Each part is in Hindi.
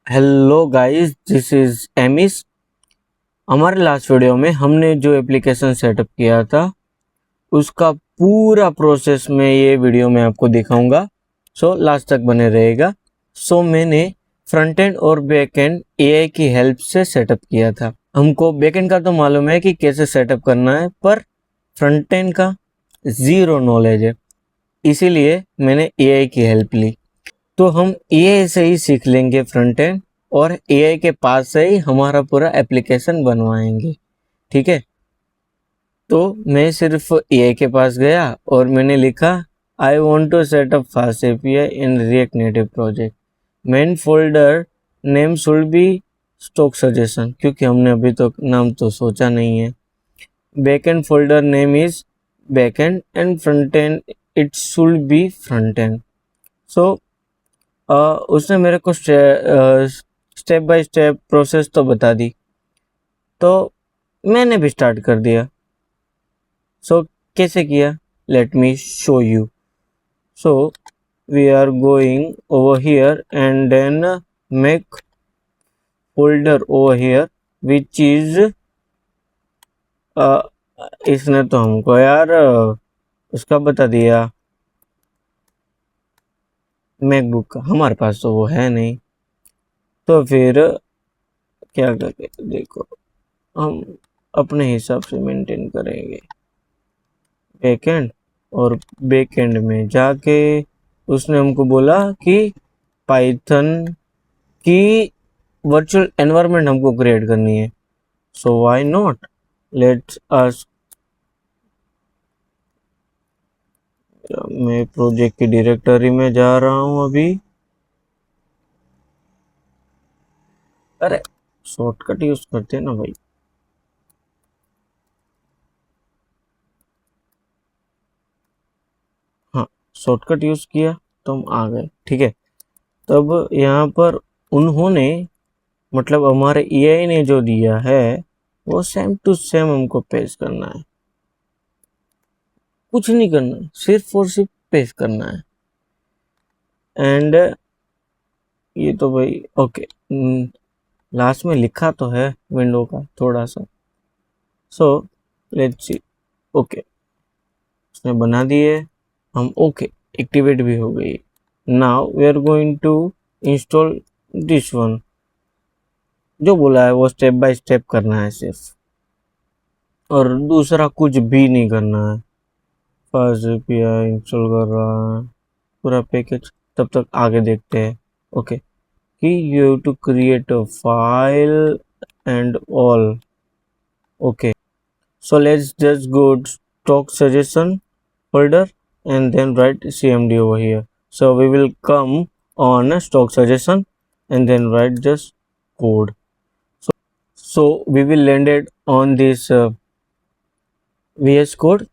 Hello guys, this is amiss. हमारे लास्ट वीडियो में हमने जो एप्लीकेशन सेटअप किया था उसका पूरा प्रोसेस में ये वीडियो में आपको दिखाऊंगा। सो लास्ट तक बने रहेगा। मैंने फ्रंट एंड और बैक एंड एआई की हेल्प से सेटअप किया था। हमको बैक एंड का तो मालूम है कि कैसे सेटअप करना है, पर फ्रंट एंड का जीरो नॉलेज है, इसीलिए मैंने एआई की हेल्प ली। तो हम एआई से ही सीख लेंगे फ्रंट एंड, और एआई के पास से ही हमारा पूरा एप्लीकेशन बनवाएंगे। ठीक है, तो मैं सिर्फ एआई के पास गया और मैंने लिखा I want to set up Fast API in React Native project. Main folder name should be stock suggestion, क्योंकि हमने अभी तक नाम तो सोचा नहीं है। Backend folder name is backend and front end it should be front end. So उसने मेरे को स्टेप बाय स्टेप प्रोसेस तो बता दी, तो मैंने भी स्टार्ट कर दिया। कैसे किया, let me show you. So we are going over here and then make folder over here which is इसने तो हमको यार उसका बता दिया, मैकबुक का। हमारे पास तो वो है नहीं, तो फिर क्या करके देखो, हम अपने हिसाब से मेंटेन करेंगे। बैकएंड, और बैकएंड में जाके उसने हमको बोला कि पाइथन की वर्चुअल एनवायरनमेंट हमको क्रिएट करनी है। सो व्हाई नॉट, लेट्स अस। मैं प्रोजेक्ट की डायरेक्टरी में जा रहा हूँ अभी। अरे शॉर्टकट यूज करते हैं ना भाई। हाँ, शॉर्टकट यूज किया तो हम आ गए। ठीक है, तब यहाँ पर उन्होंने, मतलब हमारे एआई ने जो दिया है वो सेम टू सेम हमको पेश करना है। कुछ नहीं करना है, सिर्फ और सिर्फ पेश करना है। एंड ये तो भाई ओके, लास्ट में लिखा तो है विंडो का थोड़ा सा। So let's see. ओके, उसने बना दिए हम। ओके, एक्टिवेट भी हो गई। Now we are going to install this one. जो बोला है वो स्टेप बाय स्टेप करना है सिर्फ, और दूसरा कुछ भी नहीं करना है। फास्ट एपीआई इंस्टॉल कर रहा है पूरा पैकेज, तब तक आगे देखते हैं। ओके, कि you have to create a file and all. Okay, so let's just go to stock suggestion folder and then write cmd over here. So we will come on stock suggestion and then write just code. So we will land it on this vs code.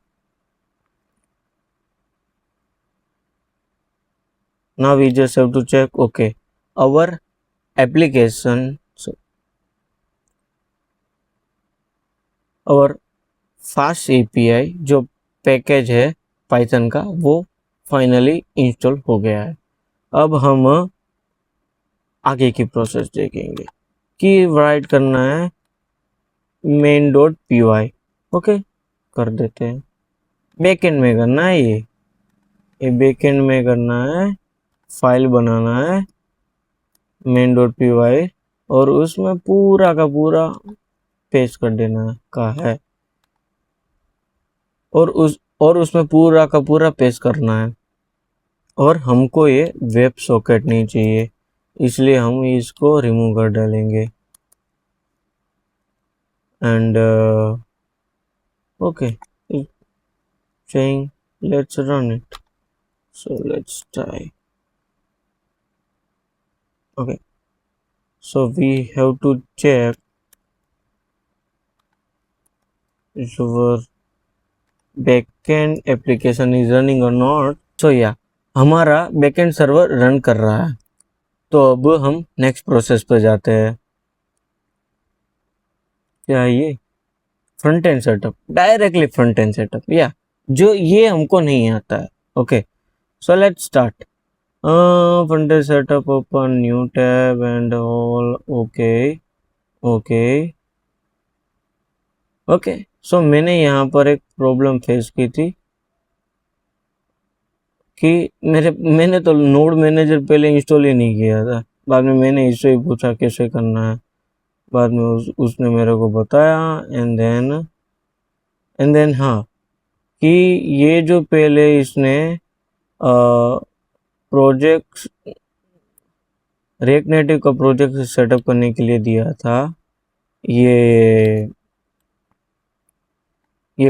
Now we just have to check. Okay, our application, so our fast API जो पैकेज है पाइथन का, वो फाइनली इंस्टॉल हो गया है। अब हम आगे की प्रोसेस देखेंगे कि राइट करना है main.py। ओके, कर देते हैं। बैकएंड में करना है ये बैकएंड में करना है। फाइल बनाना है main.py, और उसमें पूरा का पूरा पेस्ट कर देना का है, और उसमें पूरा का पूरा पेस्ट करना है। और हमको ये वेब सॉकेट नहीं चाहिए, इसलिए हम इसको रिमूव कर डालेंगे। And okay, saying let's run it. So let's try. Okay, so we have to check if our backend application is running or not. So yeah, हमारा backend सर्वर रन कर रहा है। तो अब हम नेक्स्ट प्रोसेस पर जाते हैं। क्या है ये? Front end setup, directly front end setup, या जो ये हमको नहीं आता है। Okay, so let's start. front end setup, open new tab and all. Okay. सो मैंने यहाँ पर एक प्रॉब्लम फेस की थी कि मैंने तो नोड मैनेजर पहले इंस्टॉल ही नहीं किया था। बाद में मैंने इससे ही पूछा कैसे करना है। बाद में उसने मेरे को बताया एंड देन हाँ, कि ये जो पहले इसने प्रोजेक्ट रिएक्ट नेटिव का प्रोजेक्ट सेटअप करने के लिए दिया था, ये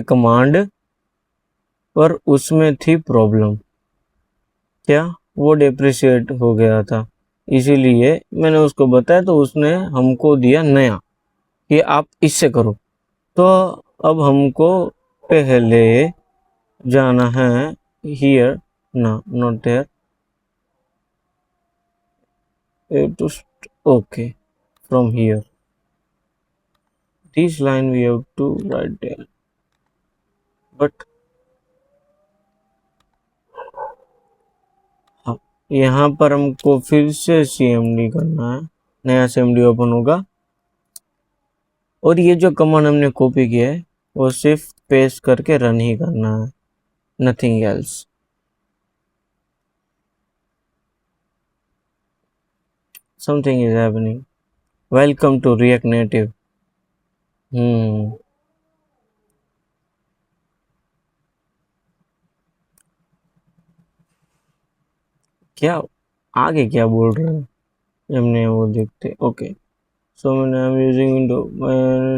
कमांड, पर उसमें थी प्रॉब्लम। क्या वो डेप्रिशिएट हो गया था, इसीलिए मैंने उसको बताया तो उसने हमको दिया नया कि आप इससे करो। तो अब हमको पहले जाना है हियर, ना not there, okay, from here this line we have to write there, but हाँ, यहाँ पर हमको फिर से cmd करना है, नया cmd ओपन होगा और ये जो कमांड हमने कॉपी किया है वो सिर्फ पेस्ट करके रन ही करना है, nothing else. Something is happening. Welcome to React Native. क्या आगे क्या बोल रहे हैं, हमने वो देखते। Okay, so when I'm using window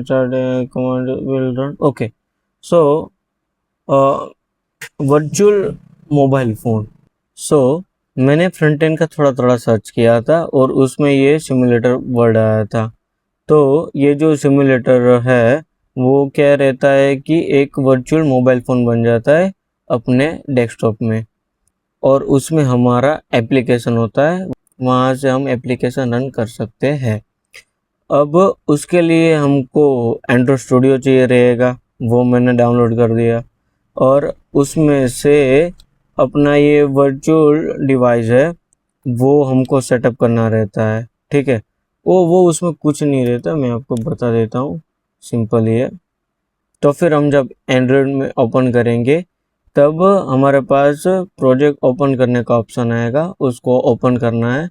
start command will run। okay, so virtual mobile phone. So मैंने फ्रंट एंड का थोड़ा थोड़ा सर्च किया था और उसमें ये सिमुलेटर वर्ड आया था। तो ये जो सिमुलेटर है वो क्या रहता है कि एक वर्चुअल मोबाइल फ़ोन बन जाता है अपने डेस्कटॉप में और उसमें हमारा एप्लीकेशन होता है, वहाँ से हम एप्लीकेशन रन कर सकते हैं। अब उसके लिए हमको एंड्रॉयड स्टूडियो चाहिए रहेगा, वो मैंने डाउनलोड कर दिया और उसमें से अपना ये वर्चुअल डिवाइस है वो हमको सेटअप करना रहता है। ठीक है, वो उसमें कुछ नहीं रहता, मैं आपको बता देता हूँ, सिंपल ही है। तो फिर हम जब एंड्रॉयड में ओपन करेंगे तब हमारे पास प्रोजेक्ट ओपन करने का ऑप्शन आएगा, उसको ओपन करना है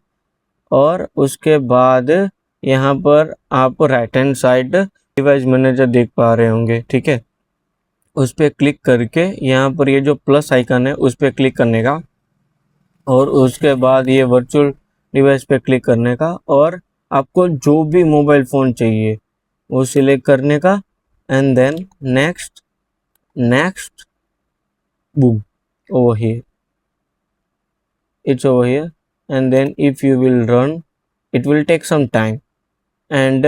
और उसके बाद यहाँ पर आप right hand side device manager देख पा रहे होंगे। ठीक है, उस पर क्लिक करके यहाँ पर ये जो प्लस आइकन है उस पर क्लिक करने का और उसके बाद ये वर्चुअल डिवाइस पे क्लिक करने का और आपको जो भी मोबाइल फ़ोन चाहिए वो सिलेक्ट करने का and then next next boom, over here, it's over here, and then if you will run it will take some time and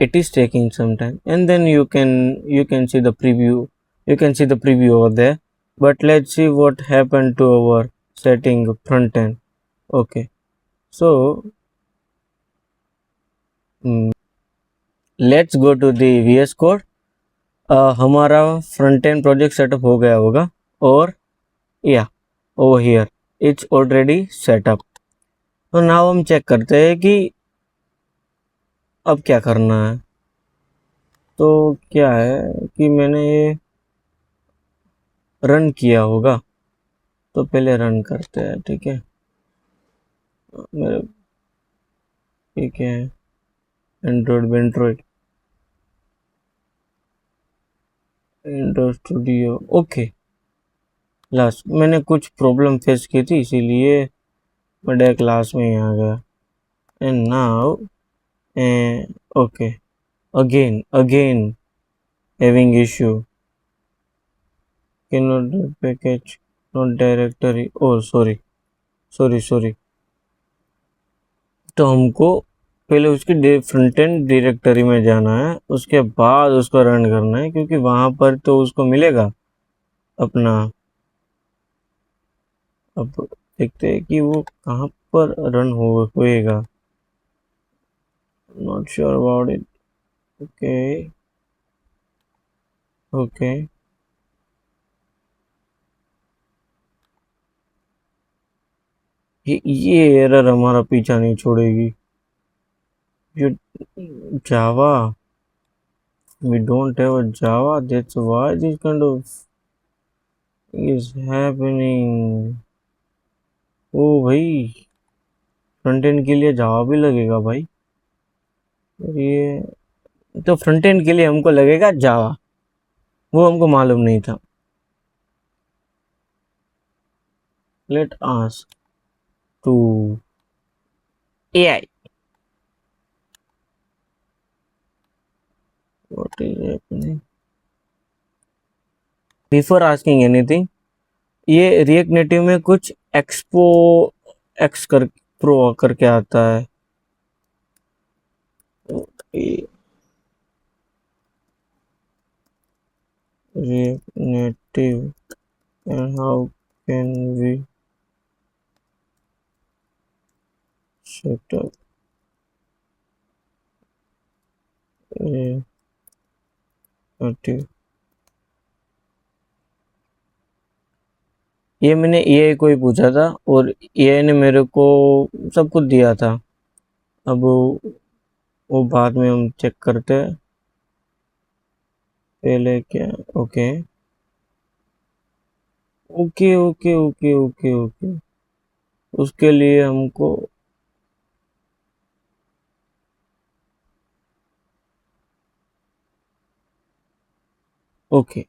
it is taking some time and then you can see the preview over there. But let's see what happened to our setting front end. Okay, so let's go to the VS Code। हमारा फ्रंट एंड प्रोजेक्ट सेटअप हो गया होगा और या over here it's already setup. तो नाउ हम चेक करते हैं कि अब क्या करना है। तो क्या है कि मैंने ये रन किया होगा, तो पहले रन करते हैं। ठीक है, मेरे ठीक है, एंड्रॉयड स्टूडियो। ओके, लास्ट मैंने कुछ प्रॉब्लम फेस की थी इसीलिए मैं डायरेक्ट क्लास में ही आ गया and now okay, again having issue, cannot package not directory, oh sorry। तो हमको पहले उसकी फ्रंट एंड डायरेक्टरी में जाना है, उसके बाद उसको रन करना है क्योंकि वहां पर तो उसको मिलेगा अपना। अब देखते हैं कि वो कहाँ पर रन होएगा, not sure about it. Okay ये एरर हमारा पीछा नहीं छोड़ेगी। ये जावा, we don't have a java, that's why this kind of is happening। ओ भाई, फ्रंट एंड के लिए जावा भी लगेगा भाई। ये तो फ्रंट एंड के लिए हमको लगेगा जावा, वो हमको मालूम नहीं था। Let ask to AI what is happening before asking anything. ये रिएक्ट नेटिव में कुछ एक्सपो एक्स कर प्रो करके आता है। React Native and how can we set up native. ये मैंने एआई को ही पूछा था और एआई ने मेरे को सब कुछ दिया था। अब वो बाद में हम चेक करते हैं। पहले क्या, okay okay okay okay okay okay, उसके लिए हमको ओके,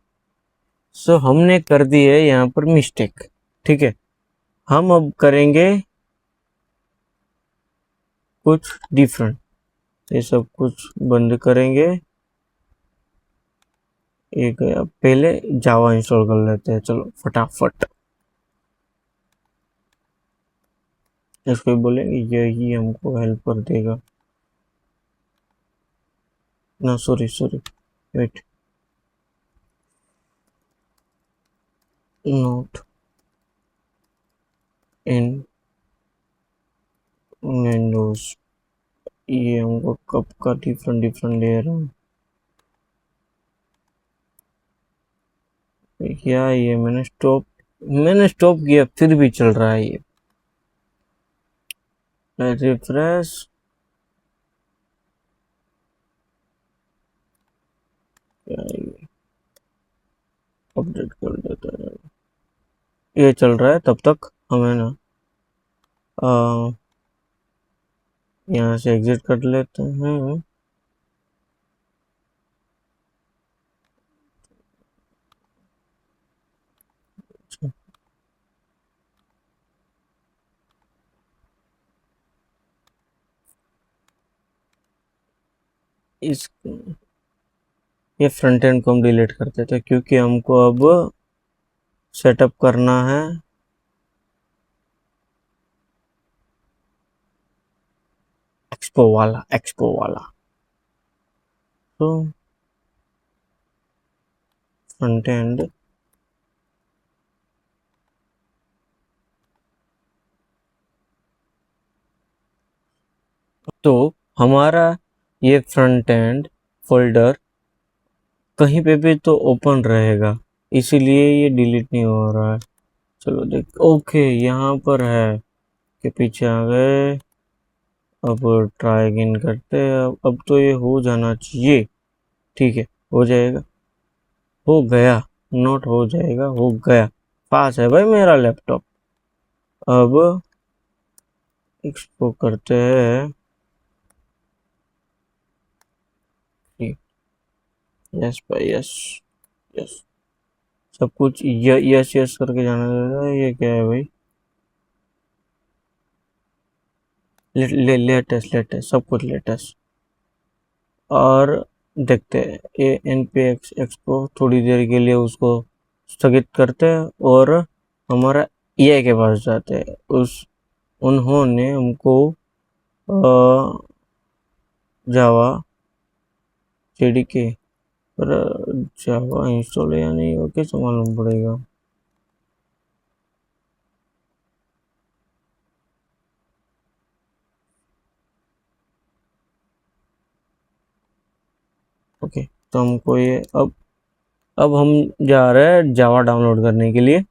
सो हमने कर दी है यहाँ पर मिस्टेक। ठीक है, हम अब करेंगे कुछ डिफरेंट। ये सब कुछ बंद करेंगे। ये गया, पहले जावा इंस्टॉल कर लेते हैं, चलो फटाफट। इसको बोलेंगे यही हमको हेल्प कर देगा। ना सॉरी सॉरी, वेट, नोट इन विंडोज। ये हमको कब का डिफरेंट डिफरेंट ले रहा हूँ क्या? ये मैंने स्टॉप किया फिर भी चल रहा है ये। रिफ्रेश, अपडेट कर देता है। ये चल रहा है, तब तक हमें ना यहाँ से एग्जिट कर लेते हैं। इस ये फ्रंट एंड को हम डिलीट करते थे क्योंकि हमको अब सेटअप करना है एक्सपो वाला। तो फ्रंट एंड तो हमारा ये फ्रंट एंड फोल्डर कहीं पे भी तो ओपन रहेगा, इसीलिए ये डिलीट नहीं हो रहा है। चलो देख, ओके यहाँ पर है कि पीछे आ गए। अब ट्राई अगेन करते हैं। अब तो ये हो जाना चाहिए। ठीक है, हो जाएगा, हो गया, नोट हो जाएगा, हो गया। पास है भाई मेरा लैपटॉप। अब एक्सपो करते हैं। यस भाई, यस यस, सब कुछ यस यस करके जाना है। ये क्या है भाई? लेटेस्ट सब कुछ लेटेस्ट। और देखते हैं ये npx एक्सपो, थोड़ी देर के लिए उसको स्थगित करते हैं और हमारा AI के पास जाते हैं। उन्होंने हमको जावा JDK पर जावा इंस्टॉल है या नहीं वो कैसे मालूम पड़ेगा? ओके, तो हमको ये अब हम जा रहे हैं जावा डाउनलोड करने के लिए।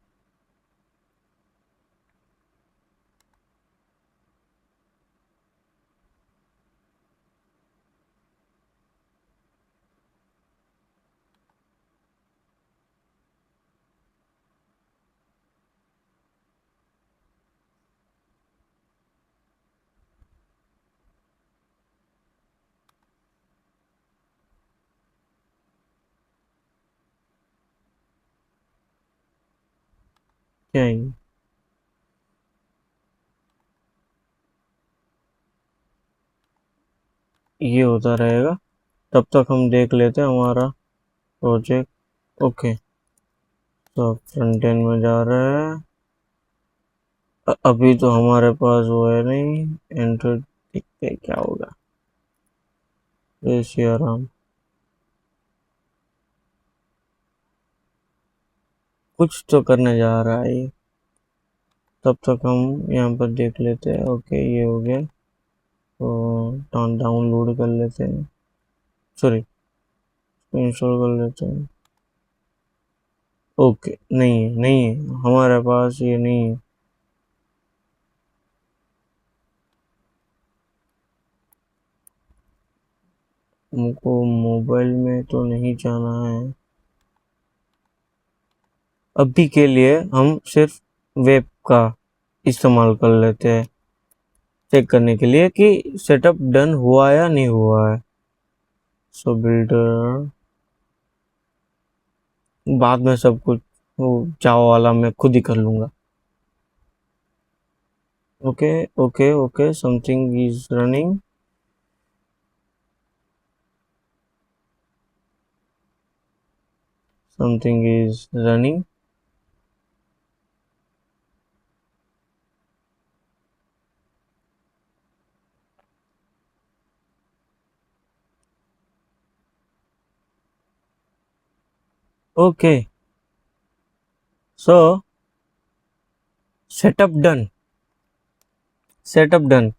क्या है ये होता रहेगा। तब तक हम देख लेते हैं हमारा प्रोजेक्ट। ओके, तो फ्रंट एंड में जा रहा है। अभी तो हमारे पास वो है नहीं। एंटर, देखते हैं क्या होगा। जय सिया राम। कुछ तो करने जा रहा है ये। तब तक हम यहाँ पर देख लेते हैं। ओके, ये हो गया। तो डाउनलोड कर लेते हैं, सॉरी इंस्टॉल कर लेते हैं। ओके, नहीं है, नहीं है हमारे पास, ये नहीं है। हमको मोबाइल में तो नहीं जाना है अभी के लिए। हम सिर्फ वेब का इस्तेमाल कर लेते हैं चेक करने के लिए कि सेटअप डन हुआ या नहीं हुआ है। सो बिल्डर बाद में सब कुछ वो जावा वाला मैं खुद ही कर लूंगा। Okay okay okay, something is running. Something is running. Okay, so setup done, setup done.